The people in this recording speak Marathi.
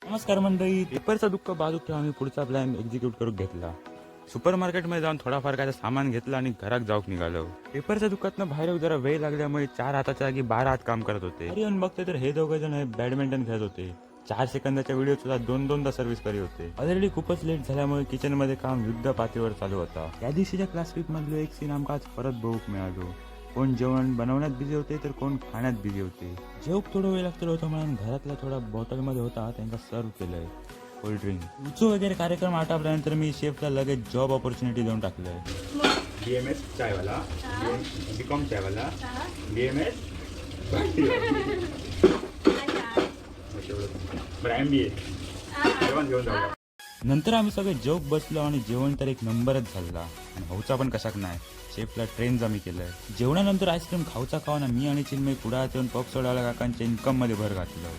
नमस्कार मंडळी. पेपरचा दुःख बाजूक ठेवून आम्ही पुढचा प्लॅन एक्झिक्यूट करून घेतला. सुपर मार्केटमध्ये जाऊन थोडाफार काय सामान घेतलं आणि घरात जाऊक निघालो. पेपरच्या दुःखातनं बाहेर जरा वेळ लागल्यामुळे 4 हाताच्या जागी 12 हात काम करत होते. घरी येऊन बघते तर हे दोघे जण बॅडमिंटन खेळत होते. 4 सेकंदाच्या व्हिडिओ सुद्धा 2-2दा सर्व्हिस करीत होते. ऑलरेडी खूपच लेट झाल्यामुळे किचन मध्ये काम युद्ध पातळीवर चालू होता. त्या दिवशीच्या क्लास ट्रिप मधलो एक सीन आमका आज परत बघूक मिळालो. कोण जेवण बनवण्यात बिझी होते तर कोण खाण्यात बिझी होते. जेवक थोडा वेळ लागतो होता म्हणून घरातला थोडा बॉटलमध्ये होता त्यांना सर्व केलंय कोल्ड ड्रिंक. उचू वगैरे कार्यक्रम आटपल्यानंतर मी शेफला लगेच जॉब ऑपॉर्च्युनिटी देऊन टाकलंय. BMS चायवाला, बीकॉम चायवाला, BMS MBA जेवण घेऊन जाऊ. नंतर आम्ही सगळे जोक बसलो आणि जेवण तर एक नंबरच झाला आणि भाऊचा पण कशाक नाही. शेफला ट्रेन आम्ही केलंय. जेवणानंतर आईस्क्रीम खाऊचा खावा ना मी आणि चिन्मय पुढे येऊन पॉप सोडावाला काकांच्या इन्कम मध्ये भर घातलं.